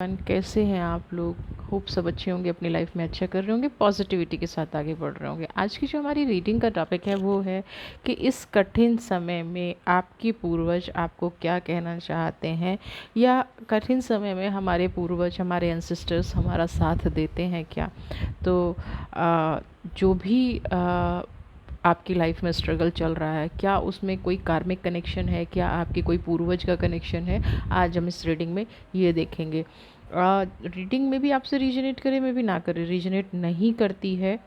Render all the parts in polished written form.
कैसे हैं आप लोग। होप सब अच्छे होंगे, अपनी लाइफ में अच्छा कर रहे होंगे, पॉजिटिविटी के साथ आगे बढ़ रहे होंगे। आज की जो हमारी रीडिंग का टॉपिक है वो है कि इस कठिन समय में आपके पूर्वज आपको क्या कहना चाहते हैं, या कठिन समय में हमारे पूर्वज, हमारे एंसेस्टर्स हमारा साथ देते हैं क्या। तो जो भी आपकी लाइफ में स्ट्रगल चल रहा है, क्या उसमें कोई कार्मिक कनेक्शन है, क्या आपके कोई पूर्वज का कनेक्शन है, आज हम इस रीडिंग में ये देखेंगे। रीडिंग में भी आपसे रीजनेट करे, में भी ना करे, रीजनेट नहीं करती है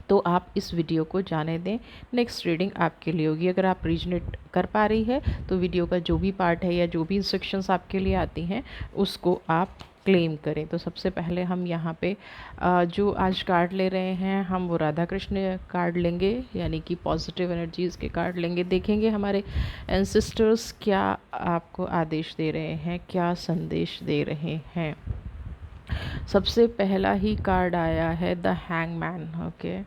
तो आप इस वीडियो को जाने दें। नेक्स्ट रीडिंग आपके लिए होगी। अगर आप रीजनेट कर पा रही है तो वीडियो का जो भी पार्ट है या जो भी इंस्ट्रक्शंस आपके लिए आती हैं उसको आप क्लेम करें। तो सबसे पहले हम यहाँ पे जो आज कार्ड ले रहे हैं, हम वो राधा कृष्ण कार्ड लेंगे, यानी कि पॉजिटिव एनर्जीज़ के कार्ड लेंगे। देखेंगे हमारे एंसेस्टर्स क्या आपको आदेश दे रहे हैं, क्या संदेश दे रहे हैं। सबसे पहला ही कार्ड आया है the hangman. Okay,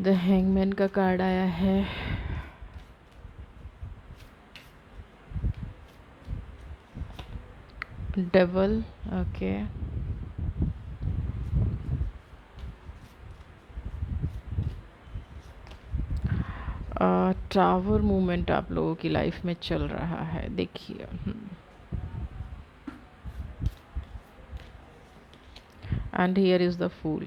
the hangman का कार्ड आया है। डेवल। ओके, टावर मूवमेंट आप लोगों की लाइफ में चल रहा है। देखिए, एंड हियर इज़ द फूल।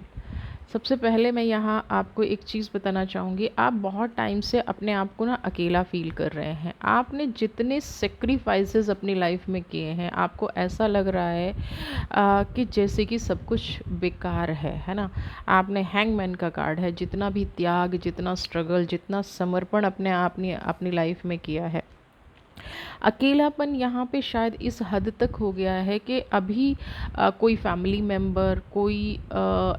सबसे पहले मैं यहाँ आपको एक चीज़ बताना चाहूँगी। आप बहुत टाइम से अपने आप को ना अकेला फील कर रहे हैं। आपने जितने सेक्रीफाइसेस अपनी लाइफ में किए हैं, आपको ऐसा लग रहा है कि जैसे कि सब कुछ बेकार है ना। आपने हैंगमैन का कार्ड है, जितना भी त्याग, जितना स्ट्रगल, जितना समर्पण अपने आपने अपनी लाइफ में किया है, अकेलापन यहाँ पे शायद इस हद तक हो गया है कि अभी कोई फैमिली मेम्बर, कोई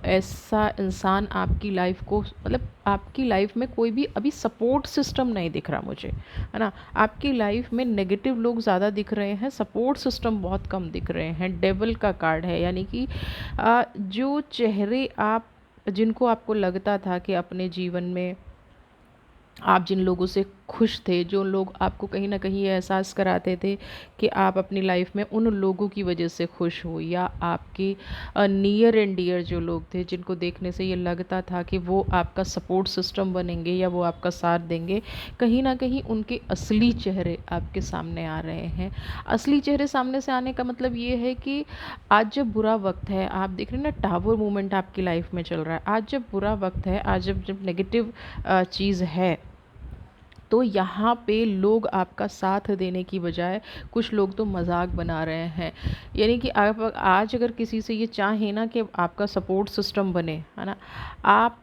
ऐसा इंसान आपकी लाइफ को, मतलब आपकी लाइफ में कोई भी अभी सपोर्ट सिस्टम नहीं दिख रहा मुझे, है ना। आपकी लाइफ में नेगेटिव लोग ज़्यादा दिख रहे हैं, सपोर्ट सिस्टम बहुत कम दिख रहे हैं। डेविल का कार्ड है, यानी कि जो चेहरे आप, जिनको आपको लगता था कि अपने जीवन में आप जिन लोगों से खुश थे, जो लोग आपको कहीं ना कहीं ये एहसास कराते थे कि आप अपनी लाइफ में उन लोगों की वजह से खुश हो, या आपके नियर एंड डियर जो लोग थे, जिनको देखने से ये लगता था कि वो आपका सपोर्ट सिस्टम बनेंगे या वो आपका साथ देंगे, कहीं ना कहीं उनके असली चेहरे आपके सामने आ रहे हैं। असली चेहरे सामने से आने का मतलब ये है कि आज जब बुरा वक्त है, आप देख रहे हैं ना, टावर मूवमेंट आपकी लाइफ में चल रहा है। आज जब बुरा वक्त है, आज जब जब नेगेटिव चीज़ है, तो यहाँ पे लोग आपका साथ देने की बजाय कुछ लोग तो मजाक बना रहे हैं। यानी कि आप आज अगर किसी से ये चाहें ना कि आपका सपोर्ट सिस्टम बने, है ना, आप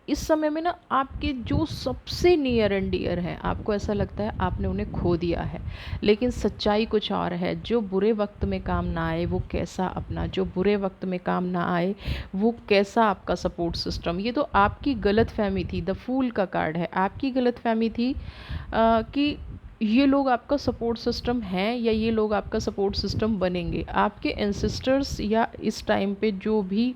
इस समय में ना, आपके जो सबसे नियर एंड डियर हैं, आपको ऐसा लगता है आपने उन्हें खो दिया है। लेकिन सच्चाई कुछ और है। जो बुरे वक्त में काम ना आए वो कैसा अपना, जो बुरे वक्त में काम ना आए वो कैसा आपका सपोर्ट सिस्टम। ये तो आपकी गलत फहमी थी। द फूल का कार्ड है, आपकी गलत फहमी थी कि ये लोग आपका सपोर्ट सिस्टम हैं या ये लोग आपका सपोर्ट सिस्टम बनेंगे। आपके एंसेस्टर्स या इस टाइम पे जो भी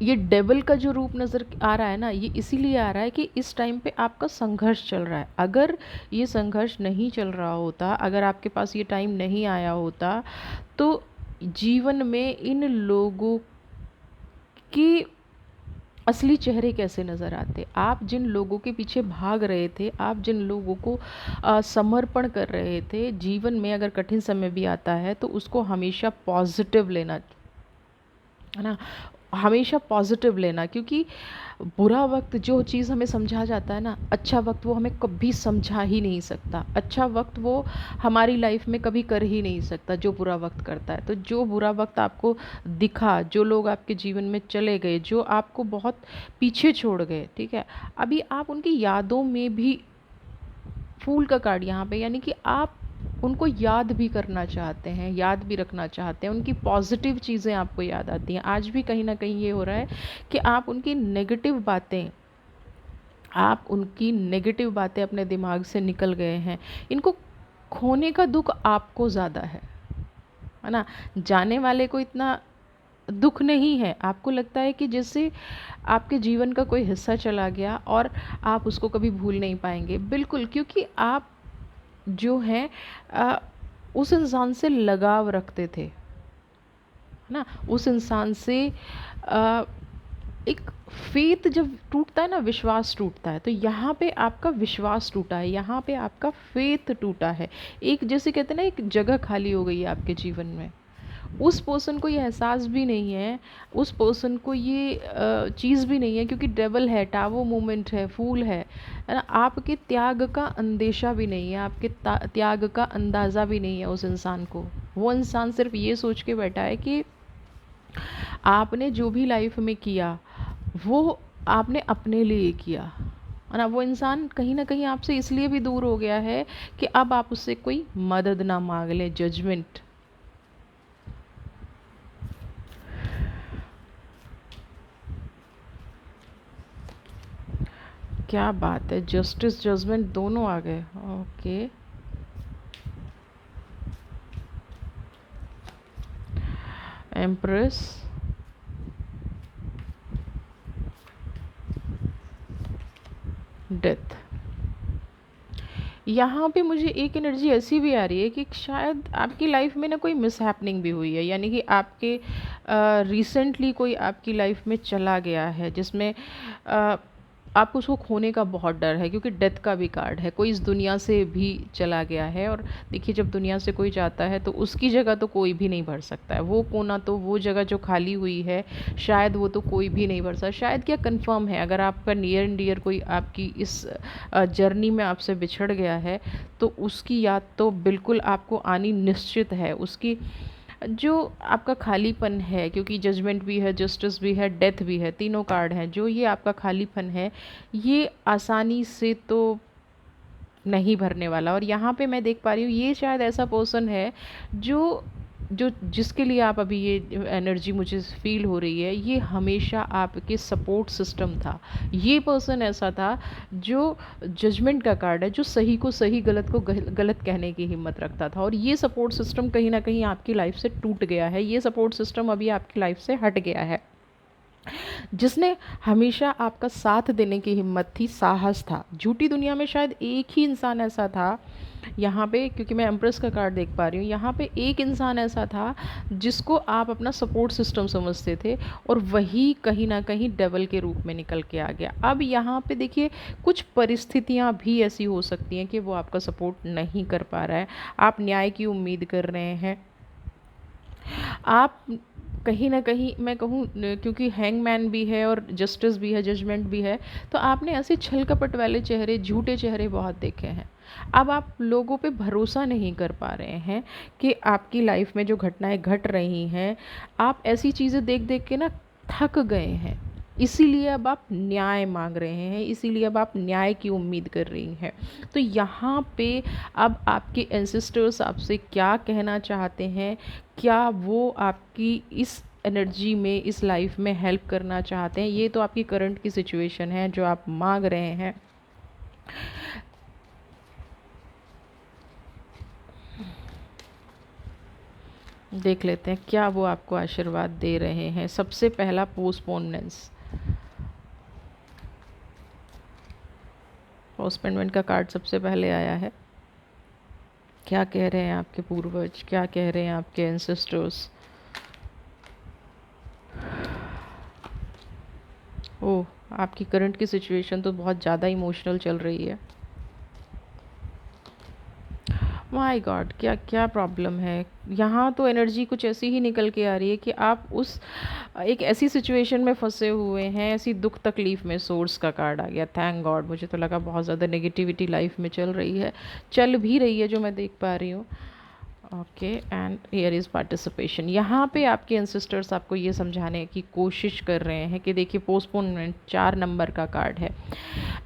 ये डेविल का जो रूप नज़र आ रहा है ना, ये इसीलिए आ रहा है कि इस टाइम पे आपका संघर्ष चल रहा है। अगर ये संघर्ष नहीं चल रहा होता, अगर आपके पास ये टाइम नहीं आया होता, तो जीवन में इन लोगों की असली चेहरे कैसे नज़र आते। आप जिन लोगों के पीछे भाग रहे थे, आप जिन लोगों को समर्पण कर रहे थे, जीवन में अगर कठिन समय भी आता है तो उसको हमेशा पॉजिटिव लेना, है ना, हमेशा पॉजिटिव लेना। क्योंकि बुरा वक्त जो चीज़ हमें समझा जाता है ना, अच्छा वक्त वो हमें कभी समझा ही नहीं सकता। अच्छा वक्त वो हमारी लाइफ में कभी कर ही नहीं सकता जो बुरा वक्त करता है। तो जो बुरा वक्त आपको दिखा, जो लोग आपके जीवन में चले गए, जो आपको बहुत पीछे छोड़ गए, ठीक है, अभी आप उनकी यादों में भी, फूल का कार्ड यहाँ पे, यानी कि आप उनको याद भी करना चाहते हैं, याद भी रखना चाहते हैं। उनकी पॉजिटिव चीज़ें आपको याद आती हैं। आज भी कहीं ना कहीं ये हो रहा है कि आप उनकी नेगेटिव बातें, आप उनकी नेगेटिव बातें अपने दिमाग से निकल गए हैं। इनको खोने का दुख आपको ज़्यादा है ना। जाने वाले को इतना दुख नहीं है। आपको लगता है कि जैसे आपके जीवन का कोई हिस्सा चला गया और आप उसको कभी भूल नहीं पाएंगे। बिल्कुल, क्योंकि आप जो हैं उस इंसान से लगाव रखते थे, है ना, उस इंसान से अ, एक फेथ जब टूटता है ना, विश्वास टूटता है, तो यहाँ पे आपका विश्वास टूटा है, यहाँ पे आपका फेथ टूटा है। एक जैसे कहते हैं ना, एक जगह खाली हो गई है आपके जीवन में। उस पर्सन को ये एहसास भी नहीं है, उस पर्सन को ये चीज़ भी नहीं है, क्योंकि डबल है, टावो मोमेंट है, फूल है ना, आपके त्याग का अंदेशा भी नहीं है, आपके त्याग का अंदाज़ा भी नहीं है उस इंसान को। वो इंसान सिर्फ ये सोच के बैठा है कि आपने जो भी लाइफ में किया वो आपने अपने लिए किया, है ना। वो इंसान कहीं ना कहीं आपसे इसलिए भी दूर हो गया है कि अब आप उससे कोई मदद ना मांग लें, जजमेंट। क्या बात है, जस्टिस जजमेंट दोनों आ गए। Okay, empress, death. यहाँ पे मुझे एक एनर्जी ऐसी भी आ रही है कि शायद आपकी लाइफ में ना कोई मिसहैपनिंग भी हुई है, यानी कि आपके रिसेंटली कोई आपकी लाइफ में चला गया है जिसमें आपको उसको खोने का बहुत डर है, क्योंकि डेथ का भी कार्ड है, कोई इस दुनिया से भी चला गया है। और देखिए, जब दुनिया से कोई जाता है तो उसकी जगह तो कोई भी नहीं भर सकता है, वो कोना, तो वो जगह जो खाली हुई है शायद वो तो कोई भी नहीं भर सकता। शायद क्या कंफर्म है, अगर आपका नियर एंड डियर कोई आपकी इस जर्नी में आपसे बिछड़ गया है तो उसकी याद तो बिल्कुल आपको आनी निश्चित है। उसकी जो आपका खालीपन है, क्योंकि जजमेंट भी है, जस्टिस भी है, डेथ भी है, तीनों कार्ड हैं, जो ये आपका खालीपन है ये आसानी से तो नहीं भरने वाला। और यहाँ पे मैं देख पा रही हूँ, ये शायद ऐसा पर्सन है जो जो जिसके लिए आप अभी ये एनर्जी मुझे फील हो रही है, ये हमेशा आपके सपोर्ट सिस्टम था। ये पर्सन ऐसा था जो जजमेंट का कार्ड है, जो सही को सही, गलत को गलत कहने की हिम्मत रखता था। और ये सपोर्ट सिस्टम कहीं ना कहीं आपकी लाइफ से टूट गया है, ये सपोर्ट सिस्टम अभी आपकी लाइफ से हट गया है। जिसने हमेशा आपका साथ देने की हिम्मत थी, साहस था। झूठी दुनिया में शायद एक ही इंसान ऐसा था यहाँ पे, क्योंकि मैं एम्प्रेस का कार्ड देख पा रही हूँ, यहाँ पे एक इंसान ऐसा था जिसको आप अपना सपोर्ट सिस्टम समझते थे, और वही कहीं ना कहीं डेवल के रूप में निकल के आ गया। अब यहाँ पे देखिए, कुछ परिस्थितियाँ भी ऐसी हो सकती हैं कि वो आपका सपोर्ट नहीं कर पा रहा है, आप न्याय की उम्मीद कर रहे हैं, आप कहीं ना कहीं, मैं कहूँ, क्योंकि हैंगमैन भी है और जस्टिस भी है, जजमेंट भी है, तो आपने ऐसे छल कपट वाले चेहरे, झूठे चेहरे बहुत देखे हैं। अब आप लोगों पे भरोसा नहीं कर पा रहे हैं कि आपकी लाइफ में जो घटनाएं घट रही हैं, आप ऐसी चीज़ें देख देख के ना थक गए हैं। इसीलिए अब आप न्याय मांग रहे हैं, इसीलिए अब आप न्याय की उम्मीद कर रही हैं। तो यहाँ पे अब आपके एंसेस्टर्स आपसे क्या कहना चाहते हैं, क्या वो आपकी इस एनर्जी में, इस लाइफ में हेल्प करना चाहते हैं, ये तो आपकी करंट की सिचुएशन है जो आप मांग रहे हैं। देख लेते हैं क्या वो आपको आशीर्वाद दे रहे हैं। सबसे पहला, पोस्टपोनमेंट्स। पोस्टपोनमेंट का कार्ड सबसे पहले आया है। क्या कह रहे हैं आपके पूर्वज, क्या कह रहे हैं आपके एंसेस्टर्स। ओह, आपकी करंट की सिचुएशन तो बहुत ज़्यादा इमोशनल चल रही है। माय गॉड, क्या क्या प्रॉब्लम है। यहाँ तो एनर्जी कुछ ऐसी ही निकल के आ रही है कि आप उस एक ऐसी सिचुएशन में फंसे हुए हैं, ऐसी दुख तकलीफ़ में। सोर्स का कार्ड आ गया, थैंक गॉड। मुझे तो लगा बहुत ज़्यादा नेगेटिविटी लाइफ में चल रही है, चल भी रही है, जो मैं देख पा रही हूँ। Okay, and here is participation. यहाँ पे आपके एंसेस्टर्स आपको ये समझाने की कोशिश कर रहे हैं कि देखिए, पोस्टपोनमेंट 4 नंबर का कार्ड है।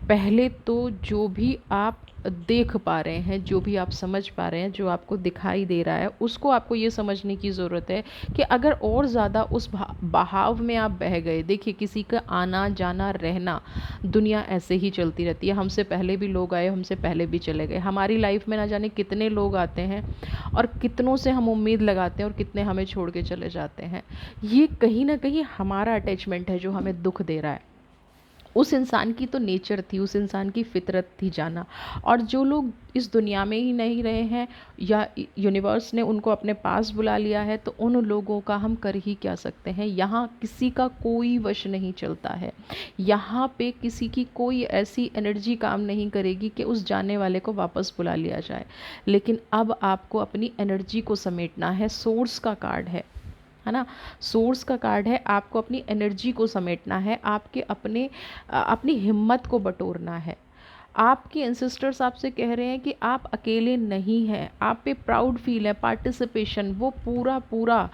पहले तो जो भी आप देख पा रहे हैं, जो भी आप समझ पा रहे हैं, जो आपको दिखाई दे रहा है, उसको आपको ये समझने की ज़रूरत है कि अगर और ज़्यादा उस बहाव में आप बह गए। देखिए, किसी का आना जाना रहना, दुनिया ऐसे ही चलती रहती है। हमसे पहले भी लोग आए, हमसे पहले भी चले गए। हमारी लाइफ में ना जाने कितने लोग आते हैं और कितनों से हम उम्मीद लगाते हैं और कितने हमें छोड़ के चले जाते हैं। ये कहीं ना कहीं हमारा अटैचमेंट है जो हमें दुख दे रहा है। उस इंसान की तो नेचर थी, उस इंसान की फितरत थी जाना। और जो लोग इस दुनिया में ही नहीं रहे हैं या यूनिवर्स ने उनको अपने पास बुला लिया है, तो उन लोगों का हम कर ही क्या सकते हैं। यहाँ किसी का कोई वश नहीं चलता है, यहाँ पे किसी की कोई ऐसी एनर्जी काम नहीं करेगी कि उस जाने वाले को वापस बुला लिया जाए। लेकिन अब आपको अपनी एनर्जी को समेटना है, सोर्स का कार्ड है ना, सोर्स का कार्ड है। आपको अपनी एनर्जी को समेटना है, आपके अपनी हिम्मत को बटोरना है। आपके एंसेस्टर्स आपसे कह रहे हैं कि आप अकेले नहीं हैं, आप पे प्राउड फील है, पार्टिसिपेशन वो पूरा पूरा।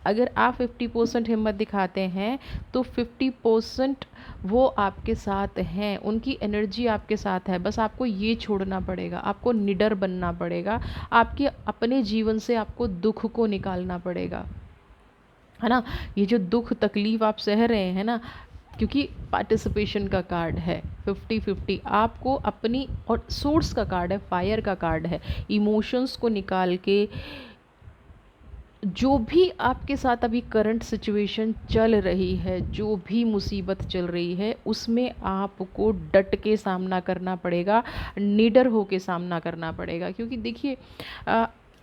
अगर आप 50% हिम्मत दिखाते हैं तो 50% वो आपके साथ हैं, उनकी एनर्जी आपके साथ है। बस आपको ये छोड़ना पड़ेगा, आपको निडर बनना पड़ेगा, आपके अपने जीवन से आपको दुख को निकालना पड़ेगा, है ना। ये जो दुख तकलीफ़ आप सह रहे हैं ना, क्योंकि पार्टिसिपेशन का कार्ड है 50-50, आपको अपनी, और सोर्स का कार्ड है, फायर का कार्ड है, इमोशंस को निकाल के जो भी आपके साथ अभी करंट सिचुएशन चल रही है, जो भी मुसीबत चल रही है, उसमें आपको डट के सामना करना पड़ेगा, निडर होके सामना करना पड़ेगा। क्योंकि देखिए,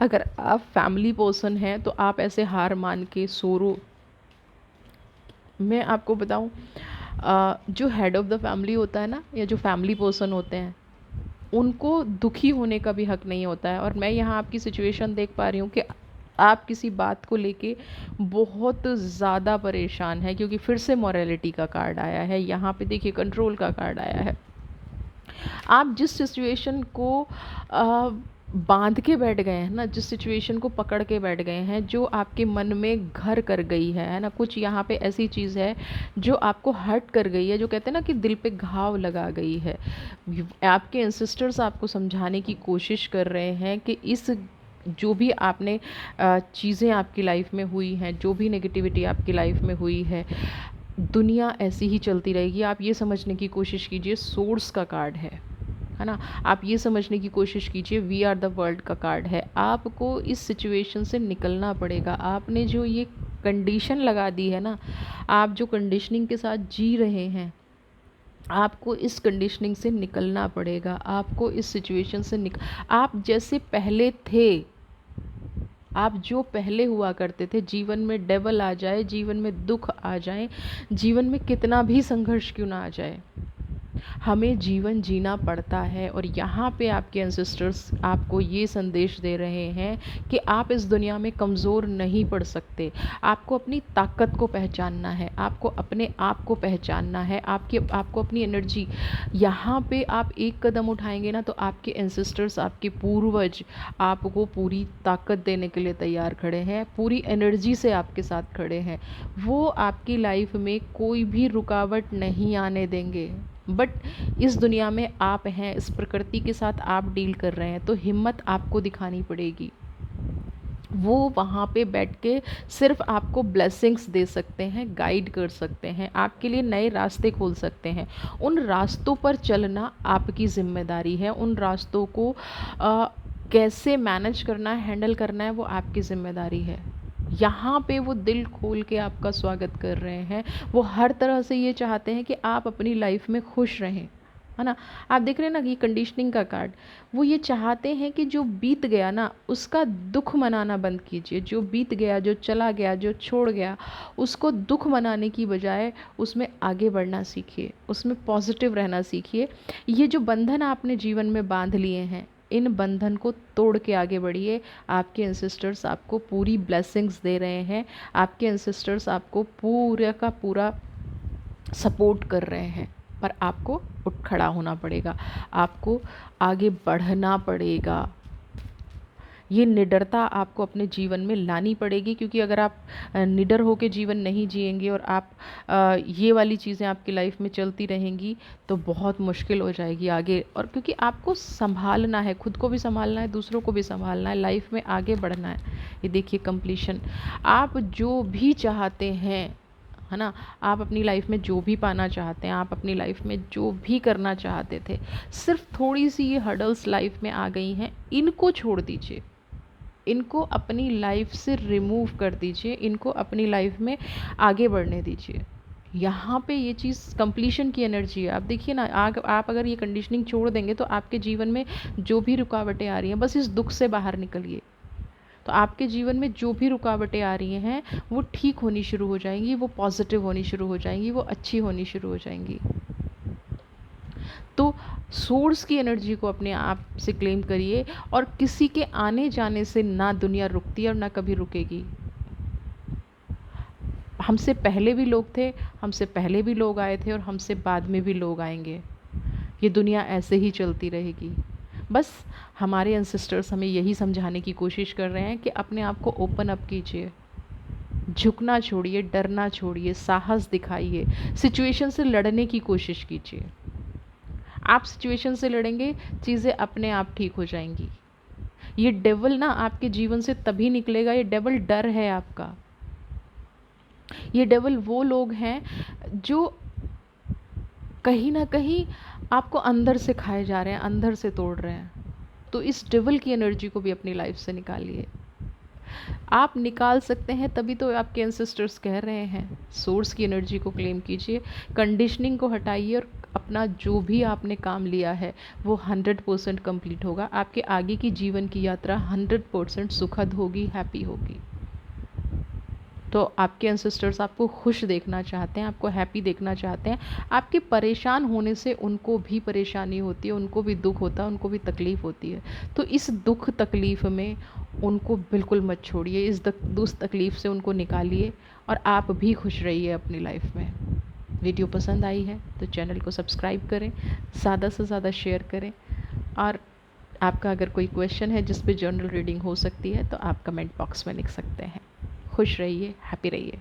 अगर आप फैमिली पर्सन हैं तो आप ऐसे हार मान के सोरो, मैं आपको बताऊं, जो हेड ऑफ़ द फैमिली होता है ना, या जो फैमिली पर्सन होते हैं, उनको दुखी होने का भी हक नहीं होता है। और मैं यहाँ आपकी सिचुएशन देख पा रही हूँ कि आप किसी बात को लेके बहुत ज़्यादा परेशान हैं, क्योंकि फिर से मॉरलिटी का कार्ड आया है, यहाँ पे देखिए कंट्रोल का कार्ड आया है। आप जिस सिचुएशन को बांध के बैठ गए हैं ना, जिस सिचुएशन को पकड़ के बैठ गए हैं, जो आपके मन में घर कर गई है ना, कुछ यहाँ पे ऐसी चीज़ है जो आपको हर्ट कर गई है, जो कहते हैं ना कि दिल पे घाव लगा गई है। आपके एंसेस्टर्स आपको समझाने की कोशिश कर रहे हैं कि इस, जो भी आपने चीज़ें आपकी लाइफ में हुई हैं, जो भी नेगेटिविटी आपकी लाइफ में हुई है, दुनिया ऐसी ही चलती रहेगी। आप ये समझने की कोशिश कीजिए, सोर्स का कार्ड है ना। आप ये समझने की कोशिश कीजिए, वी आर द वर्ल्ड का कार्ड है। आपको इस सिचुएशन से निकलना पड़ेगा। आपने जो ये कंडीशन लगा दी है ना, आप जो कंडीशनिंग के साथ जी रहे हैं, आपको इस कंडीशनिंग से निकलना पड़ेगा। आपको इस सिचुएशन से आप जैसे पहले थे, आप जो पहले हुआ करते थे, जीवन में डेवल आ जाए, जीवन में दुख आ जाए, जीवन में कितना भी संघर्ष क्यों ना आ जाए, हमें जीवन जीना पड़ता है। और यहाँ पे आपके एंसेस्टर्स आपको ये संदेश दे रहे हैं कि आप इस दुनिया में कमज़ोर नहीं पड़ सकते। आपको अपनी ताकत को पहचानना है, आपको अपने आप को पहचानना है, आपको अपनी एनर्जी, यहाँ पे आप एक कदम उठाएंगे ना, तो आपके एंसेस्टर्स, आपके पूर्वज आपको पूरी ताकत देने के लिए तैयार खड़े हैं, पूरी एनर्जी से आपके साथ खड़े हैं। वो आपकी लाइफ में कोई भी रुकावट नहीं आने देंगे। बट इस दुनिया में आप हैं, इस प्रकृति के साथ आप डील कर रहे हैं, तो हिम्मत आपको दिखानी पड़ेगी। वो वहाँ पे बैठ के सिर्फ आपको ब्लेसिंग्स दे सकते हैं, गाइड कर सकते हैं, आपके लिए नए रास्ते खोल सकते हैं। उन रास्तों पर चलना आपकी ज़िम्मेदारी है। उन रास्तों को कैसे मैनेज करना है, हैंडल करना है, वो आपकी ज़िम्मेदारी है। यहाँ पे वो दिल खोल के आपका स्वागत कर रहे हैं। वो हर तरह से ये चाहते हैं कि आप अपनी लाइफ में खुश रहें, है ना। आप देख रहे हैं ना, ये कंडीशनिंग का कार्ड, वो ये चाहते हैं कि जो बीत गया ना, उसका दुख मनाना बंद कीजिए। जो बीत गया, जो चला गया, जो छोड़ गया, उसको दुख मनाने की बजाय उसमें आगे बढ़ना सीखिए, उसमें पॉजिटिव रहना सीखिए। ये जो बंधन आपने जीवन में बांध लिए हैं, इन बंधन को तोड़ के आगे बढ़िए। आपके एंसेस्टर्स आपको पूरी ब्लेसिंग्स दे रहे हैं, आपके एंसेस्टर्स आपको पूरा का पूरा सपोर्ट कर रहे हैं। पर आपको उठ खड़ा होना पड़ेगा, आपको आगे बढ़ना पड़ेगा। ये निडरता आपको अपने जीवन में लानी पड़ेगी, क्योंकि अगर आप निडर होकर जीवन नहीं जिएंगे और आप ये वाली चीज़ें आपकी लाइफ में चलती रहेंगी, तो बहुत मुश्किल हो जाएगी आगे। और क्योंकि आपको संभालना है, खुद को भी संभालना है, दूसरों को भी संभालना है, लाइफ में आगे बढ़ना है। ये देखिए कंप्लीशन, आप जो भी चाहते हैं, है ना, आप अपनी लाइफ में जो भी पाना चाहते हैं, आप अपनी लाइफ में जो भी करना चाहते थे, सिर्फ थोड़ी सी ये हर्डल्स लाइफ में आ गई हैं, इनको छोड़ दीजिए, इनको अपनी लाइफ से रिमूव कर दीजिए, इनको अपनी लाइफ में आगे बढ़ने दीजिए। यहाँ पे ये चीज़ कंप्लीशन की एनर्जी है। आप देखिए ना, आप अगर ये कंडीशनिंग छोड़ देंगे तो आपके जीवन में जो भी रुकावटें आ रही हैं, बस इस दुख से बाहर निकलिए, तो आपके जीवन में जो भी रुकावटें आ रही हैं वो ठीक होनी शुरू हो जाएंगी, वो पॉजिटिव होनी शुरू हो जाएंगी, वो अच्छी होनी शुरू हो जाएंगी। तो सोर्स की एनर्जी को अपने आप से क्लेम करिए, और किसी के आने जाने से ना दुनिया रुकती है और ना कभी रुकेगी। हमसे पहले भी लोग थे, हमसे पहले भी लोग आए थे, और हमसे बाद में भी लोग आएंगे। ये दुनिया ऐसे ही चलती रहेगी। बस हमारे एंसेस्टर्स हमें यही समझाने की कोशिश कर रहे हैं कि अपने आप को ओपन अप कीजिए, झुकना छोड़िए, डरना छोड़िए, साहस दिखाइए, सिचुएशन से लड़ने की कोशिश कीजिए। आप सिचुएशन से लड़ेंगे, चीज़ें अपने आप ठीक हो जाएंगी। ये डेवल ना आपके जीवन से तभी निकलेगा, ये डेवल डर है आपका। ये डेवल वो लोग हैं जो कहीं ना कहीं आपको अंदर से खाए जा रहे हैं, अंदर से तोड़ रहे हैं। तो इस डेवल की एनर्जी को भी अपनी लाइफ से निकालिए। आप निकाल सकते हैं, तभी तो आपके एंसेस्टर्स कह रहे हैं सोर्स की एनर्जी को क्लेम कीजिए, कंडीशनिंग को हटाइए, और अपना जो भी आपने काम लिया है वो 100% कंप्लीट होगा। आपके आगे की जीवन की यात्रा 100% सुखद होगी, हैप्पी होगी। तो आपके एंसेस्टर्स आपको खुश देखना चाहते हैं, आपको हैप्पी देखना चाहते हैं। आपके परेशान होने से उनको भी परेशानी होती है, उनको भी दुख होता है, उनको भी तकलीफ़ होती है। तो इस दुख तकलीफ़ में उनको बिल्कुल मत छोड़िए, उस तकलीफ़ से उनको निकालिए, और आप भी खुश रहिए अपनी लाइफ में। वीडियो पसंद आई है तो चैनल को सब्सक्राइब करें, ज़्यादा से ज़्यादा शेयर करें, और आपका अगर कोई क्वेश्चन है जिस पे जनरल रीडिंग हो सकती है तो आप कमेंट बॉक्स में लिख सकते हैं। खुश रहिए, हैप्पी रहिए।